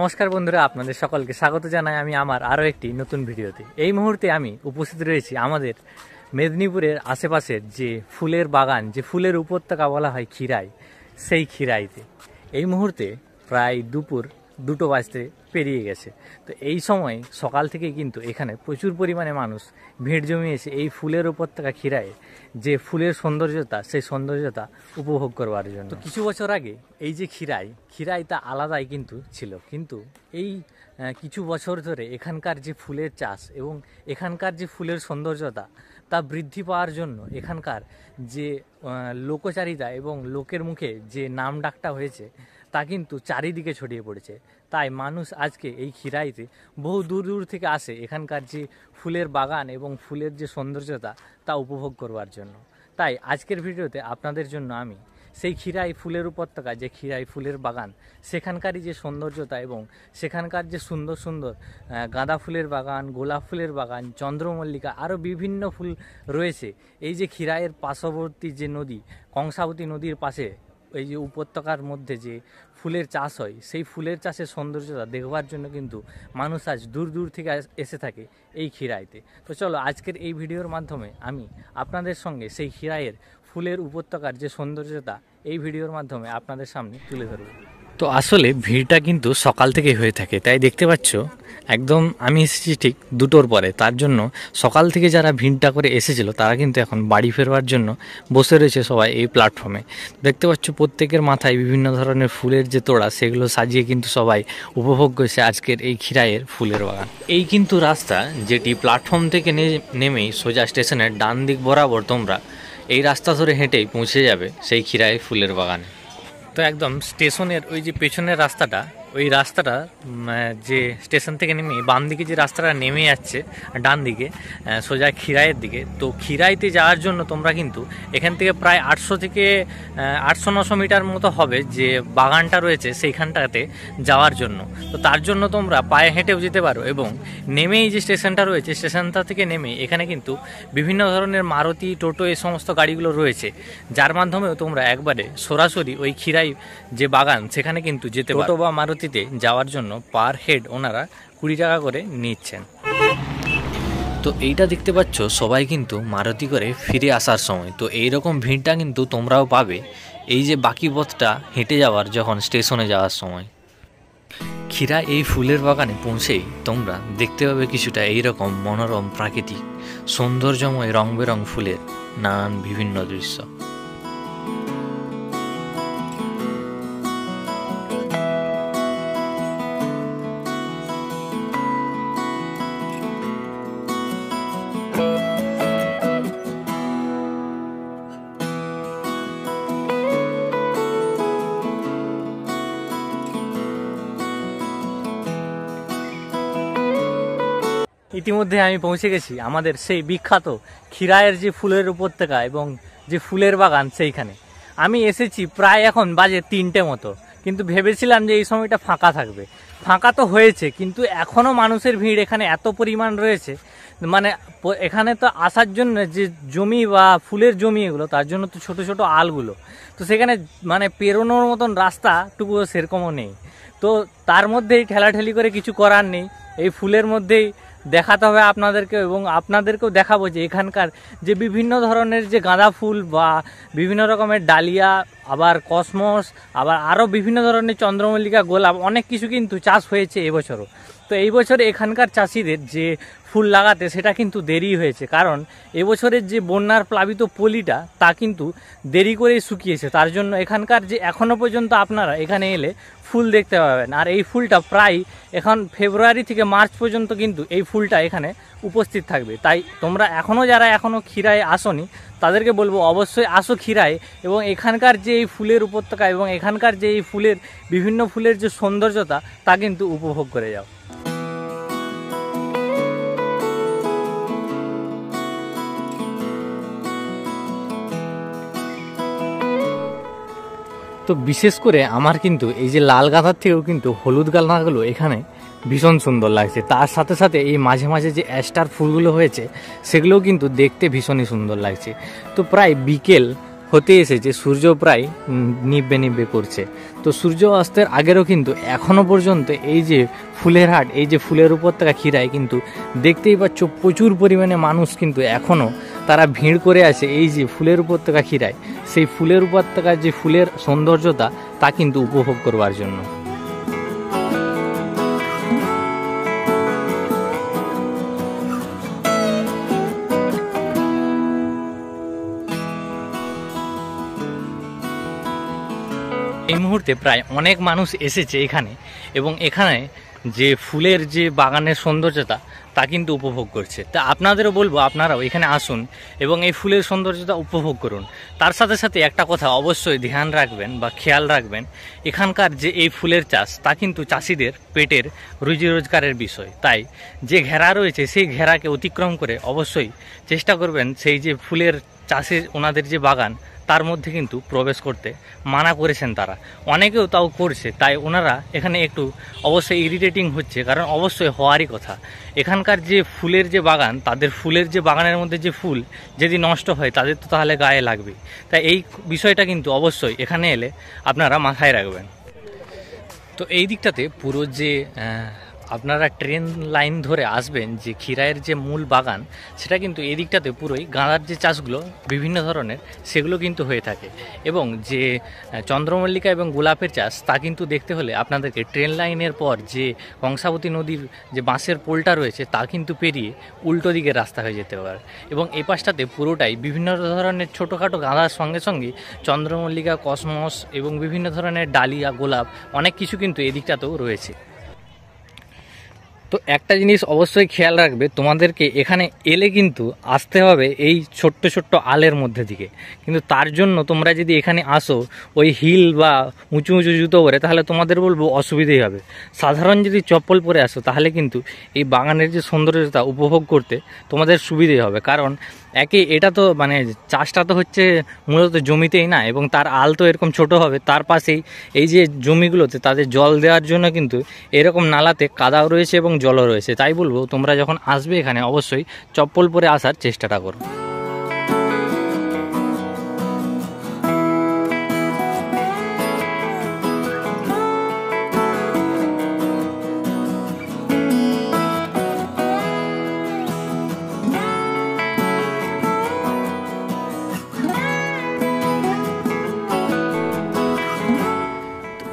নমস্কার বন্ধুরা, আপনাদের সকলকে স্বাগত জানাই আমি আমার আরও একটি নতুন ভিডিওতে। এই মুহূর্তে আমি উপস্থিত রয়েছি আমাদের মেদিনীপুরের আশেপাশের যে ফুলের বাগান, যে ফুলের উপত্যকা বলা হয় খিরাই, সেই খিরাইতে। এই মুহূর্তে প্রায় দুপুর 2টো বাজতে পেরিয়ে গেছে। তো এই সময় সকাল থেকে কিন্তু এখানে প্রচুর পরিমাণে মানুষ ভিড় জমিয়েছে এই ফুলের উপত্যকা খিরাইয়ে যে ফুলের সৌন্দর্যতা, সেই সৌন্দর্যতা উপভোগ করবার জন্য। তো কিছু বছর আগে এই যে খিরাই তা আলাদাই কিন্তু ছিল, কিন্তু এই কিছু বছর ধরে এখানকার যে ফুলের চাষ এবং এখানকার যে ফুলের সৌন্দর্যতা তা বৃদ্ধি পাওয়ার জন্য এখানকার যে লোকচারিতা এবং লোকের মুখে যে নাম ডাকটা হয়েছে তা কিন্তু চারিদিকে ছড়িয়ে পড়েছে। তাই মানুষ আজকে এই খিরাইতে বহু দূর দূর থেকে আসে এখানকার যে ফুলের বাগান এবং ফুলের যে সৌন্দর্যতা তা উপভোগ করবার জন্য। তাই আজকের ভিডিওতে আপনাদের জন্য আমি সেই খিরাই ফুলের উপত্যকা, যে খিরাই ফুলের বাগান, সেখানকারই যে সৌন্দর্যতা এবং সেখানকার যে সুন্দর সুন্দর গাঁদা ফুলের বাগান, গোলাপ ফুলের বাগান, চন্দ্রমল্লিকা, আরও বিভিন্ন ফুল রয়েছে। এই যে খিরাইয়ের পার্শ্ববর্তী যে নদী, কংসাবতী নদীর পাশে এই যে উপত্যকার মধ্যে যে ফুলের চাষ হয়, সেই ফুলের চাষের সৌন্দর্যতা দেখবার জন্য কিন্তু মানুষ আজ দূর দূর থেকে এসে থাকে এই খিরাইতে। তো চলো আজকের এই ভিডিওর মাধ্যমে আমি আপনাদের সঙ্গে সেই খিরাইয়ের ফুলের উপত্যকার যে সৌন্দর্যতা এই ভিডিওর মাধ্যমে আপনাদের সামনে তুলে ধরব। তো আসলে ভিড়টা কিন্তু সকাল থেকেই হয়ে থাকে, তাই দেখতে পাচ্ছ একদম আমি এসেছি ঠিক 2টোর পরে। তার জন্য সকাল থেকে যারা ভিড়টা করে এসেছিল তারা কিন্তু এখন বাড়ি ফেরবার জন্য বসে রয়েছে সবাই এই প্ল্যাটফর্মে। দেখতে পাচ্ছ প্রত্যেকের মাথায় বিভিন্ন ধরনের ফুলের যে তোড়া, সেগুলো সাজিয়ে কিন্তু সবাই উপভোগ করছে আজকের এই খিরাইয়ের ফুলের বাগান। এই কিন্তু রাস্তা, যেটি প্ল্যাটফর্ম থেকে নেমেই সোজা স্টেশনের ডান দিক বরাবর তোমরা এই রাস্তা ধরে হেঁটেই পৌঁছে যাবে সেই খিরাই ফুলের বাগানে। তো একদম স্টেশনের ওই যে পেছনের রাস্তাটা, ওই রাস্তাটা যে স্টেশন থেকে নেমে বাম দিকে যে রাস্তাটা নেমে যাচ্ছে ডান দিকে সোজা খিরাইয়ের দিকে, তো খিরাইতে যাওয়ার জন্য তোমরা কিন্তু এখান থেকে প্রায় 800 থেকে 800-900 মিটার মতো হবে যে বাগানটা রয়েছে সেইখানটাতে যাওয়ার জন্য। তো তার জন্য তোমরা পায়ে হেঁটেও যেতে পারো এবং নেমেই যে স্টেশনটা রয়েছে স্টেশনটা থেকে নেমে এখানে কিন্তু বিভিন্ন ধরনের মারুতি, টোটো, এই সমস্ত গাড়িগুলো রয়েছে, যার মাধ্যমেও তোমরা একবারে সরাসরি ওই খিরাই যে বাগান সেখানে কিন্তু যেতে পারো। টোটো বা মারুতি যাওয়ার জন্য পার হেড ওনারা 20 টাকা করে নিচ্ছেন। তো এইটা দেখতে পাচ্ছ সবাই কিন্তু মারুতি করে ফিরে আসার সময়। তো এইরকম ভিড়টা কিন্তু তোমরাও পাবে এই যে বাকি পথটা হেঁটে যাওয়ার যখন স্টেশনে যাওয়ার সময়। খিরাই এই ফুলের বাগানে পৌঁছেই তোমরা দেখতে পাবে কিছুটা এইরকম মনোরম প্রাকৃতিক সৌন্দর্যময় রং বেরং ফুলের নানান বিভিন্ন দৃশ্য। ইতিমধ্যে আমি পৌঁছে গেছি আমাদের সেই বিখ্যাত খিরাইয়ের যে ফুলের উপত্যকা এবং যে ফুলের বাগান সেইখানে। আমি এসেছি প্রায় এখন বাজে 3টে মতো, কিন্তু ভেবেছিলাম যে এই সময়টা ফাঁকা থাকবে। ফাঁকা তো হয়েছে, কিন্তু এখনও মানুষের ভিড় এখানে এত পরিমাণ রয়েছে, মানে এখানে তো আসার জন্য যে জমি বা ফুলের জমি এগুলো, তার জন্য তো ছোট ছোট আলগুলো, তো সেখানে মানে পেরোনোর মতন রাস্তাটুকুও সেরকমও নেই। তো তার মধ্যেই ঠেলাঠেলি করে কিছু করার নেই, এই ফুলের মধ্যেই দেখাতে হবে আপনাদেরকে এবং আপনাদেরকেও দেখাবো যে এখানকার যে বিভিন্ন ধরনের যে গাঁদা ফুল বা বিভিন্ন রকমের ডালিয়া, আবার কসমস, আবার আরও বিভিন্ন ধরনের চন্দ্রমল্লিকা, গোলাপ, অনেক কিছু কিন্তু চাষ হয়েছে এবছরও। তো এই বছরে এখানকার চাষিদের যে ফুল লাগাতে সেটা কিন্তু দেরি হয়েছে, কারণ এবছরের যে বন্যার প্লাবিত পলিটা তা কিন্তু দেরি করেই শুকিয়েছে। তার জন্য এখানকার যে এখনও পর্যন্ত আপনারা এখানে এলে ফুল দেখতে পাবেন। আর এই ফুলটা প্রায় এখন ফেব্রুয়ারি থেকে মার্চ পর্যন্ত কিন্তু এই ফুলটা এখানে উপস্থিত থাকবে। তাই তোমরা যারা এখনও খিরাই আসোনি তাদেরকে বলবো অবশ্যই আসো খিরাই, এবং এখানকার যে এই ফুলের উপত্যকা এবং এখানকার যে এই ফুলের বিভিন্ন ফুলের যে সৌন্দর্যতা তা কিন্তু উপভোগ করে যাও। তো বিশেষ করে আমার কিন্তু এই যে লাল গাঁদার থেকেও কিন্তু হলুদ গাঁদাগুলো এখানে ভীষণ সুন্দর লাগছে। তার সাথে সাথে এই মাঝে মাঝে যে অ্যাস্টার ফুলগুলো হয়েছে সেগুলোও কিন্তু দেখতে ভীষণই সুন্দর লাগছে। তো প্রায় বিকেল হতে এসেছে, সূর্য প্রায় নিব্বে নিব্বে করছে। তো সূর্য অস্তের আগেরও কিন্তু এখনো পর্যন্ত এই যে ফুলের হাট, এই যে ফুলের উপত্যকা খিরায় কিন্তু দেখতেই পাচ্ছ প্রচুর পরিমাণে মানুষ কিন্তু এখনও তারা ভিড় করে আছে এই যে ফুলের উপত্যকা খিরায়, সেই ফুলের উপত্যকার যে ফুলের সৌন্দর্যতা তা কিন্তু উপভোগ করবার জন্য। এই মুহূর্তে প্রায় অনেক মানুষ এসেছে এখানে, এবং এখানে যে ফুলের যে বাগানের সৌন্দর্যতা তা কিন্তু উপভোগ করছে। তা আপনাদেরও বলবো আপনারাও এখানে আসুন এবং এই ফুলের সৌন্দর্যতা উপভোগ করুন। তার সাথে সাথে একটা কথা অবশ্যই ধ্যান রাখবেন বা খেয়াল রাখবেন, এখানকার যে এই ফুলের চাষ তা কিন্তু চাষিদের পেটের রুজি রোজগারের বিষয়। তাই যে ঘেরা রয়েছে সেই ঘেরাকে অতিক্রম করে অবশ্যই চেষ্টা করবেন সেই যে ফুলের চাষের ওনাদের যে বাগান তার মধ্যে কিন্তু প্রবেশ করতে মানা করেছেন তারা, অনেকেও তাও করছে। তাই ওনারা এখানে একটু অবশ্যই ইরিটেটিং হচ্ছে, কারণ অবশ্যই হওয়ারই কথা। এখানকার যে ফুলের যে বাগান, তাদের ফুলের যে বাগানের মধ্যে যে ফুল যদি নষ্ট হয় তাদের তো তাহলে গায়ে লাগবে। তাই এই বিষয়টা কিন্তু অবশ্যই এখানে এলে আপনারা মাথায় রাখবেন। তো এই দিকটাতে পুরো যে আপনারা ট্রেন লাইন ধরে আসবেন যে খিরাইয়ের যে মূল বাগান, সেটা কিন্তু এই দিকটাতে পুরোই গাঁদার যে চাষগুলো বিভিন্ন ধরনের সেগুলো কিন্তু হয়ে থাকে। এবং যে চন্দ্রমল্লিকা এবং গোলাপের চাষ তা কিন্তু দেখতে হলে আপনাদেরকে ট্রেন লাইনের পর যে কংসাবতী নদীর যে বাঁশের পোলটা রয়েছে তা কিন্তু পেরিয়ে উল্টো দিকের রাস্তা হয়ে যেতে পারে। এবং এই পাশটাতে পুরোটাই বিভিন্ন ধরনের ছোটোখাটো গাঁদার সঙ্গে সঙ্গে চন্দ্রমল্লিকা, কসমস এবং বিভিন্ন ধরনের ডালিয়া, গোলাপ অনেক কিছু কিন্তু এই দিকটাতেও রয়েছে। তো একটা জিনিস অবশ্যই খেয়াল রাখবে, তোমাদেরকে এখানে এলে কিন্তু আসতে হবে এই ছোট্ট ছোট্ট আলের মধ্যে দিকে। কিন্তু তার জন্য তোমরা যদি এখানে আসো ওই হিল বা উঁচু উঁচু জুতো পরে, তাহলে তোমাদের বলবো অসুবিধাই হবে। সাধারণ যদি চপ্পল পরে আসো তাহলে কিন্তু এই বাগানের যে সৌন্দর্যতা উপভোগ করতে তোমাদের সুবিধেই হবে। কারণ একে এটা তো মানে চাষটা তো হচ্ছে মূলত জমিতেই না, এবং তার আল তো এরকম ছোট হবে। তার পাশেই এই যে জমিগুলোতে তাদের জল দেওয়ার জন্য কিন্তু এরকম নালাতে কাদাও রয়েছে এবং জলও রয়েছে। তাই বলবো তোমরা যখন আসবে এখানে অবশ্যই চপ্পল পরে আসার চেষ্টাটা করো।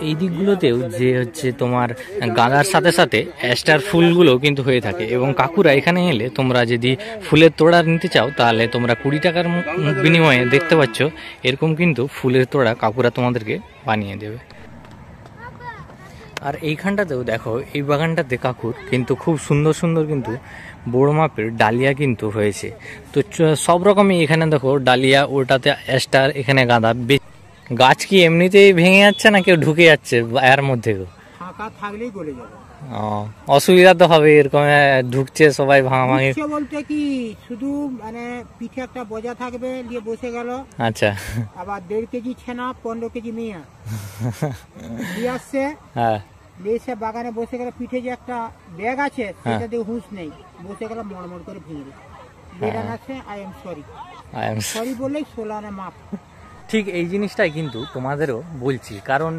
এই দিকগুলোতেও যে হচ্ছে তোমার গাঁদার সাথে সাথে অ্যাস্টার ফুলগুলো কিন্তু হয়ে থাকে। এবং কাকুরা এখানে এলে তোমরা যদি ফুলের তোড়া নিতে চাও তাহলে তোমরা 20 টাকার বিনিময়ে দেখতে পাচ্ছ এরকম কিন্তু ফুলের তোড়া কাকুরা তোমাদেরকে বানিয়ে দেবে। আর এইখানটাতেও দেখো, এই বাগানটাতে কাকুর কিন্তু খুব সুন্দর সুন্দর কিন্তু বড় মাপের ডালিয়া কিন্তু হয়েছে। তো সব রকমই এখানে দেখো ডালিয়া, ওটাতে অ্যাস্টার, এখানে গাঁদা। গাছ কি এমনিতেই ভেঙে যাচ্ছে না কেউ ঢুকে যাচ্ছে এর মধ্যে? ফাঁকা থাকলেই গলে যাবে। অসুবিধা তো হবে, এরকম ঢুকছে সবাই ভাঙাভাঙি বলতে কি শুধু মানে পিঠে একটা বোঝা থাকবে, নিয়ে বসে গেল। আচ্ছা, আবার 1.5 কেজি ছানা, 15 কেজি মেয়া দিয়ে আসছে। হ্যাঁ, এসে বাগানে বসে গেল, পিঠে যে একটা ব্যাগ আছে সেটা দিয়ে হুঁশ নেই, বসে গেল মড়মড় করে ভেঙে দিচ্ছে। বেড়ান আছে, আই এম সরি বললেই 16 মাপ। ঠিক এই জিনিসটাই কিন্তু তোমাদেরও বলছি, কারণ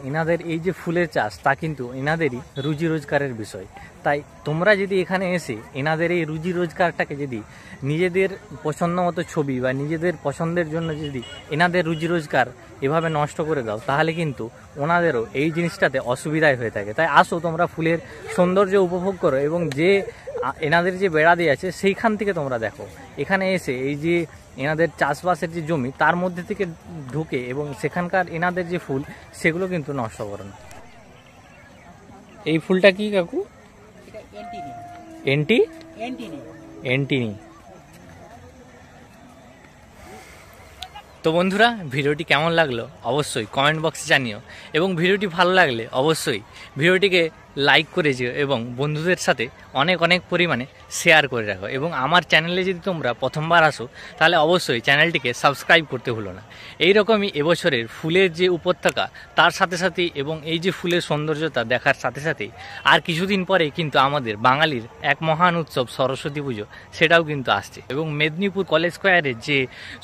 এনাদের এই যে ফুলের চাষ তা কিন্তু এনাদেরই রুজি রোজগারের বিষয়। তাই তোমরা যদি এখানে এসে এনাদের এই রুজি রোজগারটাকে যদি নিজেদের পছন্দ মতো ছবি বা নিজেদের পছন্দের জন্য যদি এনাদের রুজি রোজগার এভাবে নষ্ট করে দাও, তাহলে কিন্তু ওনাদেরও এই জিনিসটাতে অসুবিধাই হয়ে থাকে। তাই আসো তোমরা ফুলের সৌন্দর্য উপভোগ করো, এবং যে এনাদের যে বেড়া দিয়ে আছে সেইখান থেকে তোমরা দেখো। এখানে এসে এই যে এনাদের চাষবাসের যে জমি তার মধ্যে থেকে ঢুকে এবং সেখানকার এনাদের যে ফুল সেগুলো কিন্তু নষ্ট করো না। এই ফুলটা কি কাকু? এন্টিনি। তো বন্ধুরা, ভিডিওটি কেমন লাগলো অবশ্যই কমেন্ট বক্সে জানিও, এবং ভিডিওটি ভালো লাগলে অবশ্যই ভিডিওটিকে লাইক করে যেও এবং বন্ধুদের সাথে অনেক অনেক পরিমাণে শেয়ার করে রাখো। এবং আমার চ্যানেলে যদি তোমরা প্রথমবার আসো তাহলে অবশ্যই চ্যানেলটিকে সাবস্ক্রাইব করতে ভুলো না। এইরকমই এবছরের ফুলের যে উপত্যকা তার সাথে সাথে এবং এই যে ফুলের সৌন্দর্যতা দেখার সাথে সাথেই আর কিছুদিন পরেই কিন্তু আমাদের বাঙালির এক মহান উৎসব সরস্বতী পুজো সেটাও কিন্তু আসছে। এবং মেদিনীপুর কলেজ স্কোয়ারের যে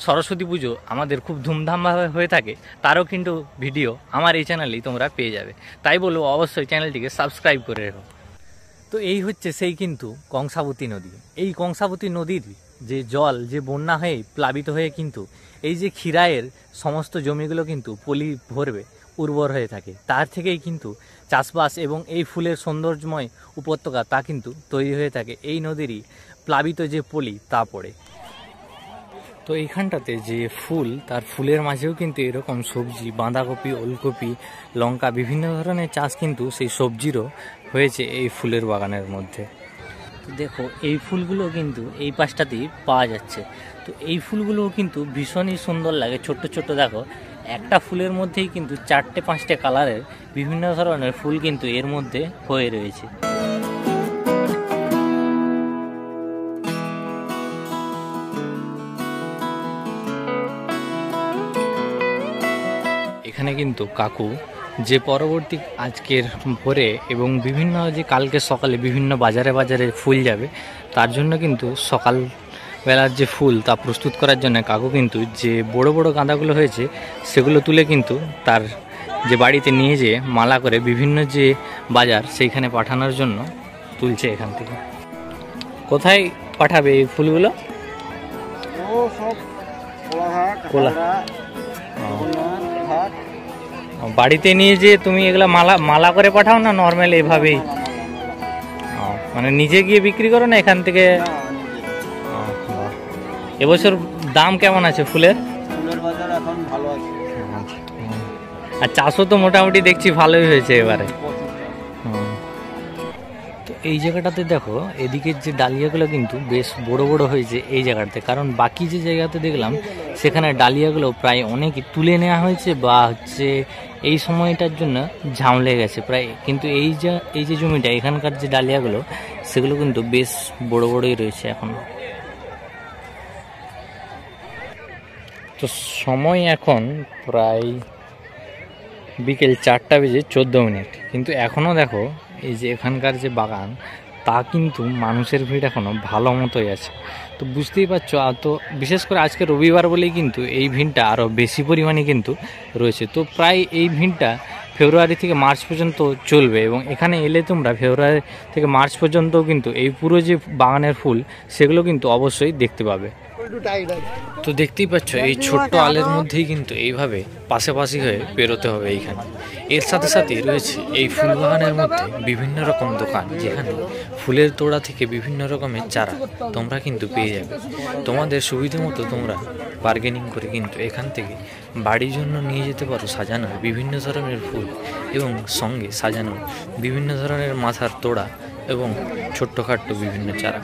সরস্বতী পুজো আমাদের খুব ধুমধামভাবে হয়ে থাকে তারও কিন্তু ভিডিও আমার এই চ্যানেলেই তোমরা পেয়ে যাবে। তাই বলবো অবশ্যই চ্যানেলটিকে সাবস্ক্রাইব করে রেখো। তো এই হচ্ছে সেই কিন্তু কংসাবতী নদী। এই কংসাবতী নদীর যে জল যে বন্যা হয়ে প্লাবিত হয়ে কিন্তু এই যে ক্ষীরায়ের সমস্ত জমিগুলো কিন্তু পলি ভরবে, উর্বর হয়ে থাকে। তার থেকেই কিন্তু চাষবাস এবং এই ফুলের সৌন্দর্যময় উপত্যকা তা কিন্তু তৈরি হয়ে থাকে এই নদীরই প্লাবিত যে পলি তা পড়ে। তো এইখানটাতে যে ফুল তার ফুলের মাঝেও কিন্তু এরকম সবজি, বাঁধাকপি, ওলকপি, লঙ্কা বিভিন্ন ধরনের চাষ কিন্তু সেই সবজিরও হয়েছে এই ফুলের বাগানের মধ্যে। তো দেখো এই ফুলগুলো কিন্তু এই পাশটাতেই পাওয়া যাচ্ছে। তো এই ফুলগুলোও কিন্তু ভীষণই সুন্দর লাগে, ছোট্ট ছোট্ট। দেখো একটা ফুলের মধ্যেই কিন্তু 4-5টে কালারের বিভিন্ন ধরনের ফুল কিন্তু এর মধ্যে হয়ে রয়েছে। এখানে কিন্তু কাকু যে পরবর্তী আজকের ভোরে এবং বিভিন্ন যে কালকে সকালে বিভিন্ন বাজারে বাজারে ফুল যাবে তার জন্য কিন্তু সকাল বেলার যে ফুল তা প্রস্তুত করার জন্য কাকু কিন্তু যে বড় বড় গাঁদাগুলো হয়েছে সেগুলো তুলে কিন্তু তার যে বাড়িতে নিয়ে যেয়ে মালা করে বিভিন্ন যে বাজার সেইখানে পাঠানোর জন্য তুলছে এখান থেকে। কোথায় পাঠাবে এই ফুলগুলো? বাড়িতে নিয়ে যে তুমি এগুলা মালা করে পাঠাও না নর্মাল এভাবেই? মানে নিজে গিয়ে বিক্রি করো না এখান থেকে? এবছর দাম কেমন আছে ফুলের? বাজার এখন ভালো আছে। আর চাষও তো মোটামুটি দেখছি ভালোই হয়েছে এবারে। তো এই জায়গাটাতে দেখো এদিকের যে ডালিয়াগুলো কিন্তু বেশ বড় বড় হয়েছে এই জায়গাটাতে, কারণ বাকি যে জায়গাতে দেখলাম সেখানে ডালিয়াগুলো প্রায় অনেকই তুলে নেওয়া হয়েছে বা হচ্ছে এই সময়টার জন্য ঝামলে গেছে প্রায়। কিন্তু এই যে জমিটা এখানকার যে ডালিয়াগুলো সেগুলো কিন্তু বেশ বড় বড়ই রয়েছে এখনো। তো সময় এখন প্রায় বিকেল 4:14, কিন্তু এখনও দেখো এই যে এখানকার যে বাগান তা কিন্তু মানুষের ভিড় এখনও ভালো মতোই আছে। তো বুঝতেই পারছো, তো বিশেষ করে আজকে রবিবার বলেই কিন্তু এই ভিড়টা আরও বেশি পরিমাণে কিন্তু রয়েছে। তো প্রায় এই ভিড়টা ফেব্রুয়ারি থেকে মার্চ পর্যন্ত চলবে এবং এখানে এলে তোমরা ফেব্রুয়ারি থেকে মার্চ পর্যন্তও কিন্তু এই পুরো যে বাগানের ফুল সেগুলো কিন্তু অবশ্যই দেখতে পাবে। তো দেখতেই পাচ্ছ এই ছোট্ট আলের মধ্যেই কিন্তু এইভাবে পাশাপাশি হয়ে বেরোতে হবে এইখানে। এর সাথে সাথে রয়েছে এই ফুল বাগানের মধ্যে বিভিন্ন রকম দোকান, যেখানে ফুলের তোড়া থেকে বিভিন্ন রকমের চারা তোমরা কিন্তু পেয়ে যাবে। তোমাদের সুবিধা মতো তোমরা বার্গেনিং করে কিন্তু এখান থেকে বাড়ির জন্য নিয়ে যেতে পারো সাজানো বিভিন্ন ধরনের ফুল এবং সঙ্গে সাজানো বিভিন্ন ধরনের মাথার তোড়া এবং ছোট্টখাট্ট বিভিন্ন চারা।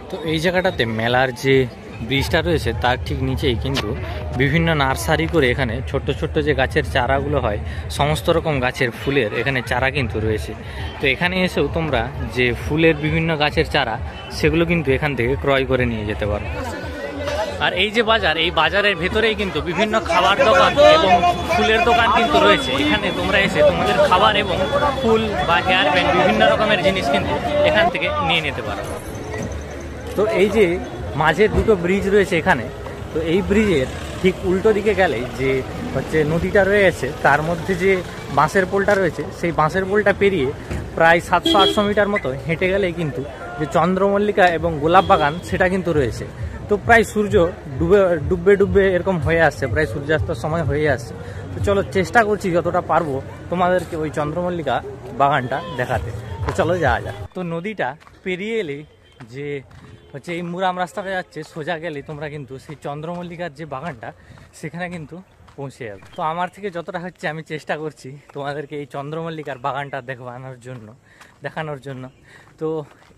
তো এই জায়গাটাতে মেলার যে ব্রিজটা রয়েছে তার ঠিক নিচেই কিন্তু বিভিন্ন নার্সারি করে এখানে ছোট্ট ছোট্ট যে গাছের চারাগুলো হয় সমস্ত রকম গাছের ফুলের এখানে চারা কিন্তু রয়েছে। তো এখানে এসেও তোমরা যে ফুলের বিভিন্ন গাছের চারা সেগুলো কিন্তু এখান থেকে ক্রয় করে নিয়ে যেতে পারো। আর এই যে বাজার, এই বাজারের ভেতরেই কিন্তু বিভিন্ন খাবার দোকান এবং ফুলের দোকান কিন্তু রয়েছে। এখানে তোমরা এসে তোমাদের খাবার এবং ফুল বা হেয়ার ব্যান্ড বিভিন্ন রকমের জিনিস কিন্তু এখান থেকে নিয়ে নিতে পারো। তো এই যে মাঝের দুটো ব্রিজ রয়েছে এখানে, তো এই ব্রিজের ঠিক উল্টো দিকে গেলে যে হচ্ছে নদীটা রয়েছে তার মধ্যে যে বাঁশের পোলটা রয়েছে সেই বাঁশের পোলটা পেরিয়ে প্রায় 700-800 মিটার মতো হেঁটে গেলেই কিন্তু যে চন্দ্রমল্লিকা এবং গোলাপ বাগান সেটা কিন্তু রয়েছে। তো প্রায় সূর্য ডুববে এরকম হয়ে আসছে, প্রায় সূর্যাস্তের সময় হয়ে আসছে। তো চলো চেষ্টা করছি যতটা পারবো তোমাদেরকে ওই চন্দ্রমল্লিকা বাগানটা দেখাতে। তো চলো যাওয়া যাক। তো নদীটা পেরিয়ে এলে যে হচ্ছে এই মুরাম রাস্তাটা যাচ্ছে সোজা গেলে তোমরা কিন্তু সেই চন্দ্রমল্লিকার যে বাগানটা সেখানে কিন্তু পৌঁছে যাবে। তো আমার থেকে যতটা হচ্ছে আমি চেষ্টা করছি তোমাদেরকে এই চন্দ্রমল্লিকার বাগানটা দেখানোর জন্য। তো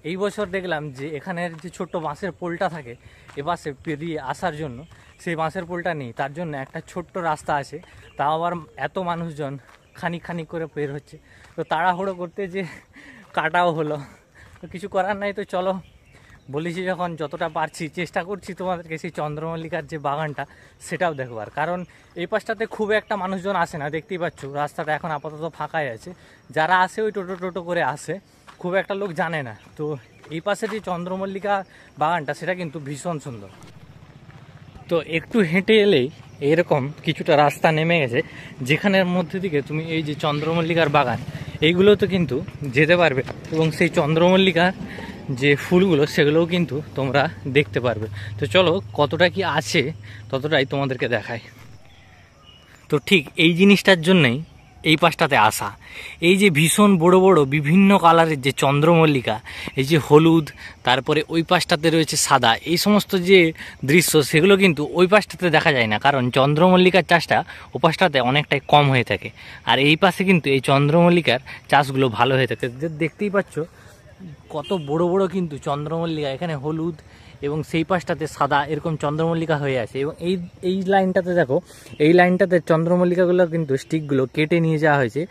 এই বছর দেখলাম যে এখানের যে ছোট্ট বাঁশের পোলটা থাকে এ পাশে পেরিয়ে আসার জন্য, সেই বাঁশের পোলটা নেই, তার জন্য একটা ছোট্ট রাস্তা আছে, তাও আবার এত মানুষজন খানিক খানিক করে বের হচ্ছে। তো তাড়াহুড়ো করতে যে কাটাও হলো, তো কিছু করার নাই। তো চলো, বলেছি যখন যতটা পারছি চেষ্টা করছি তোমাদেরকে সেই চন্দ্রমল্লিকার যে বাগানটা সেটাও দেখবার। কারণ এই পাশটাতে খুব একটা মানুষজন আসে না, দেখতেই পাচ্ছ রাস্তাটা এখন আপাতত ফাঁকাই আছে। যারা আসে ওই টোটো করে আসে, খুব একটা লোক জানে না। তো এই পাশে যে চন্দ্রমল্লিকা বাগানটা সেটা কিন্তু ভীষণ সুন্দর। তো একটু হেঁটে এলেই এরকম কিছুটা রাস্তা নেমে গেছে, যেখানের মধ্যে থেকে তুমি এই যে চন্দ্রমল্লিকার বাগান এইগুলোতে কিন্তু যেতে পারবে, এবং সেই চন্দ্রমল্লিকার যে ফুলগুলো সেগুলোও কিন্তু তোমরা দেখতে পারবে। তো চলো, কতটা কি আছে ততটাই তোমাদেরকে দেখাই। তো ঠিক এই জিনিসটার জন্যই এই পাশটাতে আসা। এই যে ভীষণ বড় বড় বিভিন্ন কালারের যে চন্দ্রমল্লিকা, এই যে হলুদ, তারপরে ওই পাশটাতে রয়েছে সাদা, এই সমস্ত যে দৃশ্য সেগুলো কিন্তু ওই পাশটাতে দেখা যায় না, কারণ চন্দ্রমল্লিকার চাষটা ও পাশটাতে অনেকটাই কম হয়ে থাকে। আর এই পাশে কিন্তু এই চন্দ্রমল্লিকার চাষগুলো ভালো হয়ে থাকে। দেখতেই পাচ্ছ কত বড় বড় কিন্তু চন্দ্রমল্লিকা, এখানে হলুদ এবং সেই পাশটাতে সাদা এরকম চন্দ্রমল্লিকা হয়ে আছে। এবং এই লাইনটাতে দেখো, এই লাইনটাতে চন্দ্রমল্লিকাগুলো কিন্তু স্টিকগুলো কেটে নিয়ে যাওয়া হয়েছে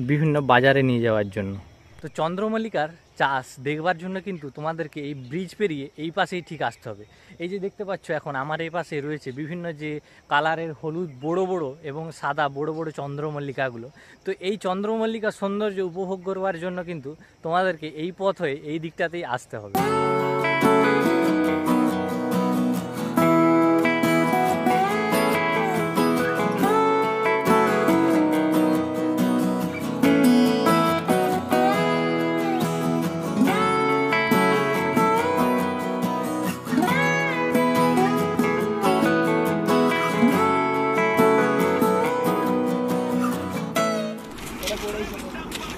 বিভিন্ন বাজারে নিয়ে যাওয়ার জন্য। তো চন্দ্রমল্লিকার চাষ দেখবার জন্য কিন্তু তোমাদেরকে এই ব্রিজ পেরিয়ে এই পাশেই ঠিক আসতে হবে। এই যে দেখতে পাচ্ছ এখন আমার এই পাশে রয়েছে বিভিন্ন যে কালারের হলুদ বড় বড় এবং সাদা বড় বড় চন্দ্রমল্লিকাগুলো। তো এই চন্দ্রমল্লিকা সৌন্দর্য উপভোগ করবার জন্য কিন্তু তোমাদেরকে এই পথ হয়ে এই দিকটাতেই আসতে হবে।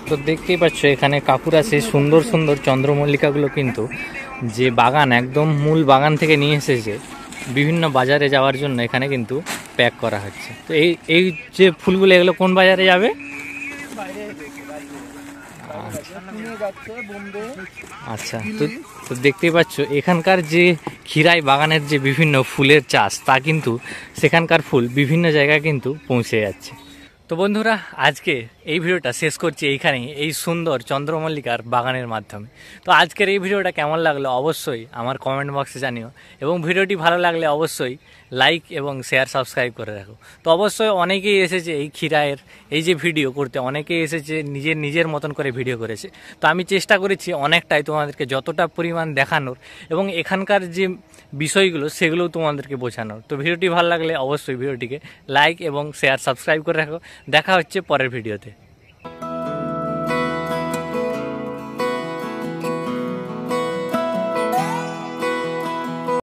তো দেখতেই পাচ্ছ এখানে কাকুরা সেই সুন্দর সুন্দর চন্দ্রমল্লিকাগুলো কিন্তু যে বাগান একদম মূল বাগান থেকে নিয়ে এসেছে বিভিন্ন বাজারে যাওয়ার জন্য এখানে কিন্তু প্যাক করা হচ্ছে। তো এই যে ফুলগুলো এগুলো কোন বাজারে যাবে? আচ্ছা, তো দেখতেই পাচ্ছ এখানকার যে খিরাই বাগানের যে বিভিন্ন ফুলের চাষ তা কিন্তু সেখানকার ফুল বিভিন্ন জায়গায় কিন্তু পৌঁছে যাচ্ছে। তো বন্ধুরা, আজকে এই ভিডিওটা শেষ করছি এইখানেই, এই সুন্দর চন্দ্রমল্লিকার বাগানের মাধ্যমে। তো আজকের এই ভিডিওটা কেমন লাগলো অবশ্যই আমার কমেন্ট বক্সে জানিও, এবং ভিডিওটি ভালো লাগলে অবশ্যই লাইক এবং শেয়ার সাবস্ক্রাইব করে রাখো। তো অবশ্যই অনেকেই এসেছে এই খিরায়ের এই যে ভিডিও করতে, অনেকেই এসেছে নিজের মতন করে ভিডিও করেছে। তো আমি চেষ্টা করেছি অনেকটাই তোমাদেরকে যতটা পরিমাণ দেখানোর এবং এখানকার যে বিষয়গুলো সেগুলোও তোমাদেরকে বোঝানোর। তো ভিডিওটি ভালো লাগলে অবশ্যই ভিডিওটিকে লাইক এবং শেয়ার সাবস্ক্রাইব করে রাখো। দেখা হচ্ছে পরের ভিডিওতে।